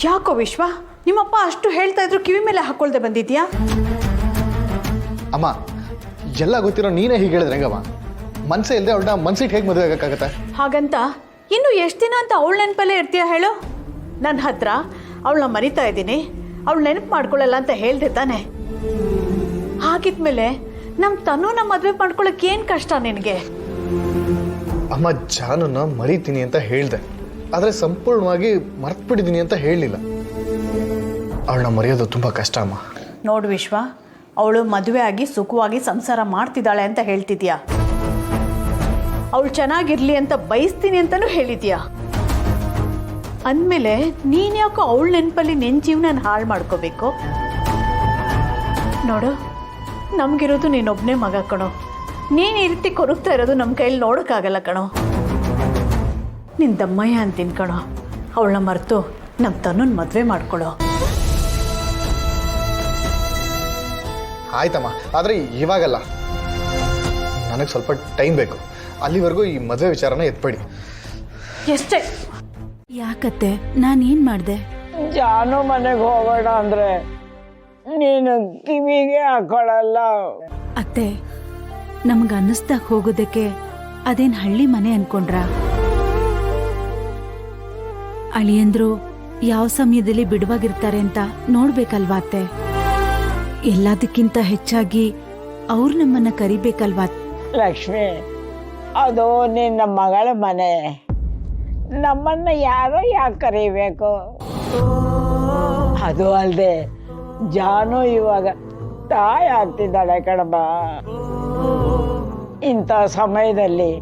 ಯಾಕೋ ವಿಶ್ವ, ನಿಮ್ಮಪ್ಪ ಅಷ್ಟು ಹೇಳ್ತಾ ಇದ್ರು ಕಿವಿ ಮೇಲೆ ಹಾಕೊಳ್ದೆ ಬಂದಿದ್ಯಾ? ಅಮ್ಮ, ಎಲ್ಲ ಗೊತ್ತಿರೋ ನೀನೇ ಹೀಗೆ ಹೇಳಿದ್ರೆ ಹೆಂಗಮ್ಮ? ಮನಸ್ಸೇ ಇಲ್ಲದೆ ಅವಳನ್ನ ಮನ್ಸಿಟ್ಟು ಹೇಗೆ ಮದುವೆ ಆಗೋಕ್ಕಾಗತ್ತೆ? ಹಾಗಂತ ಇನ್ನು ಎಷ್ಟು ದಿನ ಅಂತ ಅವಳ ನೆನಪಲ್ಲೇ ಇರ್ತೀಯ ಹೇಳು? ನನ್ನ ಹತ್ರ ಅವಳನ್ನ ಮರಿತಾ ಇದ್ದೀನಿ, ಅವಳು ನೆನಪು ಮಾಡ್ಕೊಳ್ಳಲ್ಲ ಅಂತ ಹೇಳ್ದೆ ತಾನೆ? ಹಾಗಿದ್ಮೇಲೆ ನಮ್ಮ ತನ್ನೂನ ಮದುವೆ ಮಾಡ್ಕೊಳ್ಳೋಕೆ ಏನು ಕಷ್ಟ ನಿನಗೆ? ಅಮ್ಮ, ಜಾನನ್ನ ಮರಿತೀನಿ ಅಂತ ಹೇಳಿದೆ, ಆದರೆ ಸಂಪೂರ್ಣವಾಗಿ ಮರ್ತ್ಬಿಟ್ಟಿದ್ದೀನಿ ಅಂತ ಹೇಳಲಿಲ್ಲ. ಅವಳನ್ನ ಮರೆಯೋದು ತುಂಬ ಕಷ್ಟ ಅಮ್ಮ. ನೋಡು ವಿಶ್ವ, ಅವಳು ಮದುವೆ ಆಗಿ ಸುಖವಾಗಿ ಸಂಸಾರ ಮಾಡ್ತಿದ್ದಾಳೆ ಅಂತ ಹೇಳ್ತಿದ್ಯಾ, ಅವಳು ಚೆನ್ನಾಗಿರ್ಲಿ ಅಂತ ಬಯಸ್ತೀನಿ ಅಂತಲೂ ಹೇಳಿದ್ಯಾ. ಅಂದಮೇಲೆ ನೀನು ಯಾಕೋ ಅವಳ ನೆನಪಲ್ಲಿ ನಿನ್ನ ಜೀವನ ಹಾಳು ಮಾಡ್ಕೋಬೇಕು? ನೋಡು, ನಮಗಿರೋದು ನೀನೊಬ್ಬನೇ ಮಗ ಕಣೋ. ನೀನು ಈ ರೀತಿ ಕೊರಗ್ತಾ ಇರೋದು ನಮ್ಮ ಕೈಯಲ್ಲಿ ನೋಡೋಕ್ಕಾಗಲ್ಲ ಕಣೋ. ನಿನ್ನ ದಮ್ಮಯ್ಯ ಅಂತೀನಿ ಕಣೋ. ಅವಳನ್ನ ಮರೆತು ನಮ್ಮ ತನ್ನನ್ನು ಮದುವೆ ಮಾಡ್ಕೊಳ್ಳೋ. ಆಯ್ತಮ್ಮ, ಆದರೆ ಇವಾಗಲ್ಲ. ನನಗೆ ಸ್ವಲ್ಪ ಟೈಮ್ ಬೇಕು. ಅಲ್ಲಿವರೆಗೂ ಈ ಮದುವೆ ವಿಚಾರನ ಎತ್ಬೇಡಿ. ಎಷ್ಟೇ ಯಾಕತ್ತೆ, ನಾನೇನ್ ಮಾಡ್ದೆ? ಜಾನು ಮನೆಗೆ ಹೋಗೋಣ ಅಂದ್ರೆ ನೀನು ಕಿವಿಗೆ ಹಾಕೊಳ್ಳಲ್ಲ. ಅತ್ತೆ, ನಮ್ಗೆ ಅನ್ನಿಸ್ದಾಗ ಹೋಗೋದಕ್ಕೆ ಅದೇನ್ ಹಳ್ಳಿ ಮನೆ ಅನ್ಕೊಂಡ್ರ? ಅಳಿಯಂದ್ರು ಯಾವ ಸಮಯದಲ್ಲಿ ಬಿಡುವಾಗಿರ್ತಾರೆ ಅಂತ ನೋಡ್ಬೇಕಲ್ವಾ ಅತ್ತೆ? ಎಲ್ಲದಕ್ಕಿಂತ ಹೆಚ್ಚಾಗಿ ಅವ್ರು ನಮ್ಮನ್ನ ಕರಿಬೇಕಲ್ವಾ? ಲಕ್ಷ್ಮಿ, ಅದು ನಿನ್ನ ಮಗಳ ಮನೆ, ನಮ್ಮನ್ನ ಯಾರೋ ಯಾಕೆ ಕರಿಬೇಕು? ಅದು ಅಲ್ಲದೆ ಜಾನು ಇವಾಗ ತಾಯಿ ಆಗ್ತಿದ್ದಾಳೆ ಕಣಮ್ಮ. ಇಂಥ ಸಮಯದಲ್ಲಿ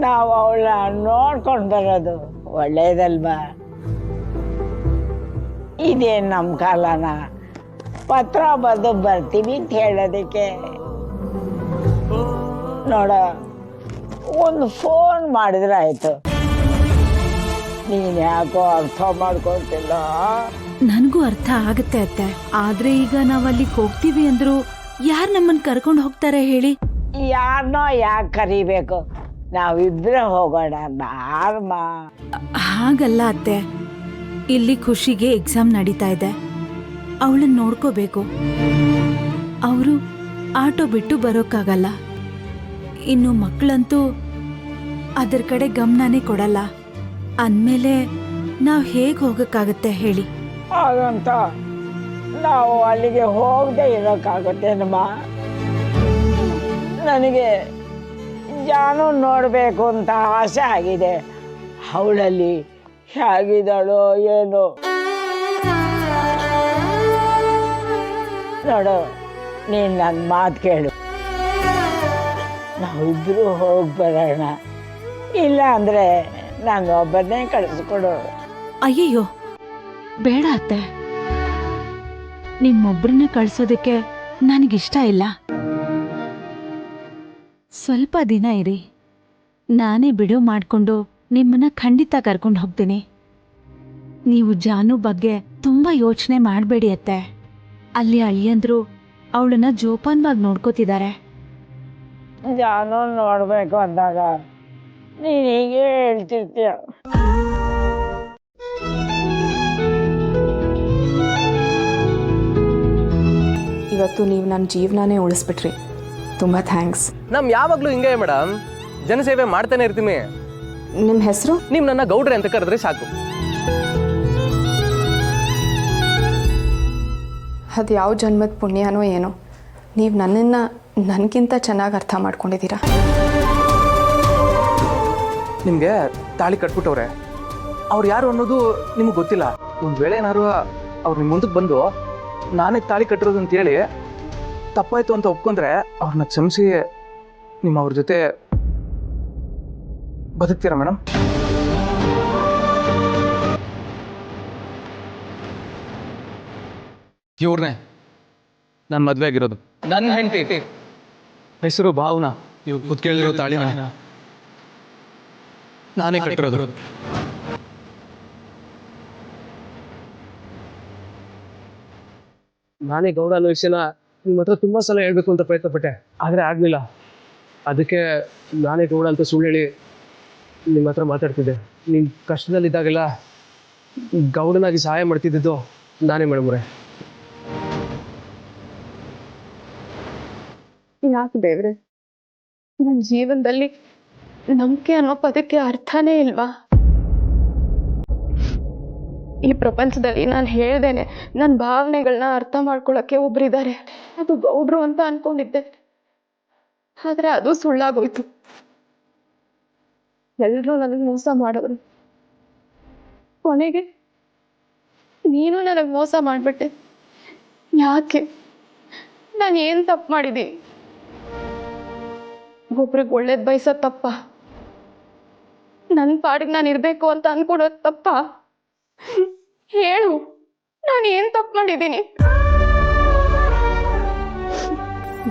ನಾವು ಅವಳನ್ನ ನೋಡ್ಕೊಂಡು ಬರೋದು ಒಳ್ಳೇದಲ್ವಾ? ಇದೇನು ನಮ್ಮ ಕಾಲನ ಪತ್ರ ಬರೆದು ಬರ್ತೀವಿ ಅಂತ ಹೇಳೋದಕ್ಕೆ? ನೋಡ, ಒಂದು ಫೋನ್ ಮಾಡಿದ್ರೆ ಆಯ್ತು. ನೀನ್ ಯಾಕೋ ಅರ್ಥ ಮಾಡ್ಕೊತಿಲ್ಲ? ನನಗೂ ಅರ್ಥ ಆಗತ್ತೆ ಅತ್ತೆ, ಆದ್ರೆ ಈಗ ನಾವಲ್ಲಿ ಹೋಗ್ತೀವಿ ಅಂದ್ರು ಯಾರ್ ನಮ್ಮನ್ ಕರ್ಕೊಂಡು ಹೋಗ್ತಾರೆ ಹೇಳಿ? ಯಾರನ್ನೋ ಯಾಕೆ ಕರಿಬೇಕು? ನಾವಿಬ್ರೆ ಹೋಗೋಣ ಬಾರಮ್ಮ. ಹಾಗಲ್ಲ ಅತ್ತೆ, ಇಲ್ಲಿ ಖುಷಿಗೆ ಎಕ್ಸಾಮ್ ನಡೀತಾ ಇದೆ, ಅವಳನ್ನ ನೋಡ್ಕೋಬೇಕು. ಅವರು ಆಟೋ ಬಿಟ್ಟು ಬರೋಕ್ಕಾಗಲ್ಲ. ಇನ್ನು ಮಕ್ಕಳಂತೂ ಅದರ ಕಡೆ ಗಮನನೇ ಕೊಡಲ್ಲ. ಅಂದ್ಮೇಲೆ ನಾವು ಹೇಗೆ ಹೋಗಕ್ಕಾಗತ್ತೆ ಹೇಳಿ? ಹಾಗಂತ ನಾವು ಅಲ್ಲಿಗೆ ಹೋಗದೆ ಇರೋಕ್ಕಾಗತ್ತೇನಮ್ಮ? ನನಗೆ ಜಾನು ನೋಡಬೇಕು ಅಂತ ಆಸೆ ಆಗಿದೆ. ಅವಳಲ್ಲಿ ಹೇಗಿದ್ದಾಳೋ ಏನೋ. ನೋಡು, ನೀನು ನನ್ನ ಮಾತು ಕೇಳು, ನಾವಿಬ್ರು ಹೋಗಿ ಬರೋಣ. ಇಲ್ಲ ಅಂದರೆ ನಾನು ಒಬ್ಬನೇ ಕಳಿಸ್ಕೊಡು. ಅಯ್ಯಯ್ಯೋ, ಬೇಡ ಅತ್ತೆ, ನಿಮ್ಮೊಬ್ರನ್ನ ಕಳ್ಸೋದಕ್ಕೆ ನನಗಿಷ್ಟ ಇಲ್ಲ. ಸ್ವಲ್ಪ ದಿನ ಇರಿ, ನಾನೇ ಬಿಡುವು ಮಾಡಿಕೊಂಡು ನಿಮ್ಮನ್ನ ಖಂಡಿತ ಕರ್ಕೊಂಡು ಹೋಗ್ತೀನಿ. ನೀವು ಜಾನು ಬಗ್ಗೆ ತುಂಬ ಯೋಚನೆ ಮಾಡಬೇಡಿ ಅತ್ತೆ. ಅಲ್ಲಿ ಅಳಿಯಂದ್ರು ಅವಳನ್ನ ಜೋಪಾನವಾಗಿ ನೋಡ್ಕೋತಿದ್ದಾರೆ. ಜಾನು ನೋಡಬೇಕು ಅಂದಾಗ ನೀನು ಹೀಗೆ ಹೇಳ್ತಿರ್ತೀಯ. ಇವತ್ತು ನೀವು ನನ್ನ ಜೀವನನೇ ಉಳಿಸ್ಬಿಟ್ರಿ. ತುಂಬ ಥ್ಯಾಂಕ್ಸ್. ನಮ್ ಯಾವಾಗ್ಲೂ ಹಿಂಗೆ ಮೇಡಮ್, ಜನಸೇವೆ ಮಾಡ್ತಾನೆ ಇರ್ತೀವಿ. ನಿಮ್ಮ ಹೆಸರು? ನೀವು ನನ್ನ ಗೌಡ್ರೆ ಅಂತ ಕರೆದ್ರೆ ಸಾಕು. ಅದು ಯಾವ ಜನ್ಮದ ಪುಣ್ಯನೋ ಏನೋ, ನೀವು ನನ್ನನ್ನು ನನಗಿಂತ ಚೆನ್ನಾಗಿ ಅರ್ಥ ಮಾಡ್ಕೊಂಡಿದ್ದೀರಾ. ನಿಮಗೆ ತಾಳಿ ಕಟ್ಬಿಟ್ಟವ್ರೆ, ಅವ್ರು ಯಾರು ಅನ್ನೋದು ನಿಮ್ಗೆ ಗೊತ್ತಿಲ್ಲ. ಒಂದು ವೇಳೆ ಏನಾದ್ರು ಅವ್ರು ನಿಮ್ಮ ಮುಂದಕ್ಕೆ ಬಂದು ನಾನೇ ತಾಳಿ ಕಟ್ಟಿರೋದು ಅಂತ ಹೇಳಿ ತಪ್ಪಾಯ್ತು ಅಂತ ಒಪ್ಕೊಂಡ್ರೆ ಅವ್ರನ್ನ ಕ್ಷಮಿಸಿ ನಿಮ್ಮ ಅವ್ರ ಜೊತೆ ಬದುಕ್ತೀರಾ ಮೇಡಮ್? ಇವ್ರನ್ನೇ ನಾನು ಮದುವೆ ಆಗಿರೋದು. ನನ್ನ ಹೆಂಡತಿ ಹೆಸರು ಭಾವನಾ. ನೀವು ಕೂತ್ ಕೇಳಿರೋ ತಾಳಿನ ನಾನೇ ಕಟ್ಟಿರೋದು. ನಾನೇ ಗೌಡ ಅನ್ನೋ ವಿಷಯನ ನಿಮ್ಮ ಹತ್ರ ತುಂಬ ಸಲ ಹೇಳ್ಬೇಕು ಅಂತ ಪ್ರಯತ್ನ ಪಟ್ಟೆ, ಆದರೆ ಆಗಲಿಲ್ಲ. ಅದಕ್ಕೆ ನಾನೇ ಗೌಡ ಅಂತ ಸುಳ್ಳು ಹೇಳಿ ನಿಮ್ಮ ಹತ್ರ ಮಾತಾಡ್ತಿದ್ದೆ. ನಿಮ್ಮ ಕಷ್ಟದಲ್ಲಿದ್ದಾಗೆಲ್ಲ ಗೌಡನಾಗಿ ಸಹಾಯ ಮಾಡ್ತಿದ್ದು ನಾನೇ ಮೇಡಮ್ರೆ. ಯಾಕೆ ದೇವ್ರೆ, ನನ್ನ ಜೀವನದಲ್ಲಿ ನಂಬಿಕೆ ಅನ್ನೋ ಪದಕ್ಕೆ ಅರ್ಥನೇ ಇಲ್ವಾ? ಈ ಪ್ರಪಂಚದಲ್ಲಿ ನಾನು ಹೇಳ್ದೇನೆ ನನ್ನ ಭಾವನೆಗಳನ್ನ ಅರ್ಥ ಮಾಡ್ಕೊಳಕ್ಕೆ ಒಬ್ರಿದ್ದಾರೆ, ಅದು ಗೌಡ್ರು ಅಂತ ಅನ್ಕೊಂಡಿದ್ದೆ. ಆದ್ರೆ ಅದು ಸುಳ್ಳಾಗೋಯ್ತು. ಎಲ್ಲರೂ ನನಗೆ ಮೋಸ ಮಾಡಿದ್ರು. ಕೊನೆಗೆ ನೀನು ನನಗೆ ಮೋಸ ಮಾಡ್ಬಿಟ್ಟೆ. ಯಾಕೆ? ನಾನು ಏನು ತಪ್ಪು ಮಾಡಿದ್ದೀನಿ? ಒಬ್ರಿಗೆ ಒಳ್ಳೇದು ಬಯಸೋದು ತಪ್ಪ? ನನ್ನ ಪಾಡಿಗೆ ನಾನು ಇರಬೇಕು ಅಂತ ಅನ್ಕೊಡೋದು ತಪ್ಪ? ಹೇಳು, ನಾನು ಏನು ತಪ್ಪು ಮಾಡಿದ್ದೀನಿ?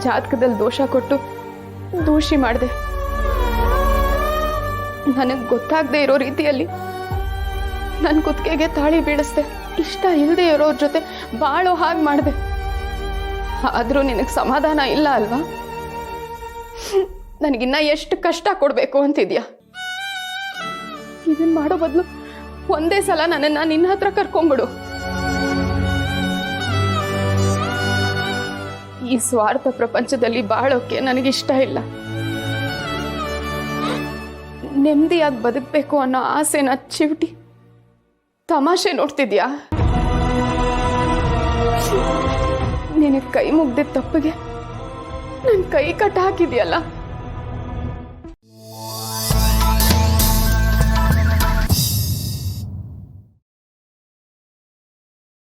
ಜಾತಕದಲ್ಲಿ ದೋಷ ಕೊಟ್ಟು ದೂಷಿ ಮಾಡಿದೆ. ನನಗೆ ಗೊತ್ತಾಗದೆ ಇರೋ ರೀತಿಯಲ್ಲಿ ನನ್ನ ಕುತ್ತಿಗೆಗೆ ತಾಳಿ ಬೀಳಿಸ್ದೆ. ಇಷ್ಟ ಇಲ್ಲದೆ ಇರೋರ ಜೊತೆ ಬಾಳೋ ಹಾಗೆ ಮಾಡಿದೆ. ಆದರೂ ನಿನಗೆ ಸಮಾಧಾನ ಇಲ್ಲ ಅಲ್ವಾ? ನನಗಿನ್ನ ಎಷ್ಟು ಕಷ್ಟ ಕೊಡಬೇಕು ಅಂತಿದ್ಯಾ? ಇದನ್ನ ಮಾಡೋ ಬದಲು ಒಂದೇ ಸಲ ನನ್ನನ್ನು ನಿನ್ನ ಹತ್ರ ಕರ್ಕೊಂಡ್ಬಿಡು. ಈ ಸ್ವಾರ್ಥ ಪ್ರಪಂಚದಲ್ಲಿ ಬಾಳೋಕೆ ನನಗಿಷ್ಟ ಇಲ್ಲ. ನೆಮ್ಮದಿಯಾಗಿ ಬದುಕಬೇಕು ಅನ್ನೋ ಆಸೆನ ಚಿವಿಟಿ ತಮಾಷೆ ನೋಡ್ತಿದ್ಯಾ? ನಿನಗೆ ಕೈ ಮುಗ್ದಿದ್ದ ತಪ್ಪಿಗೆ ನನ್ನ ಕೈ ಕಟ್ಟ ಹಾಕಿದ್ಯಲ್ಲ.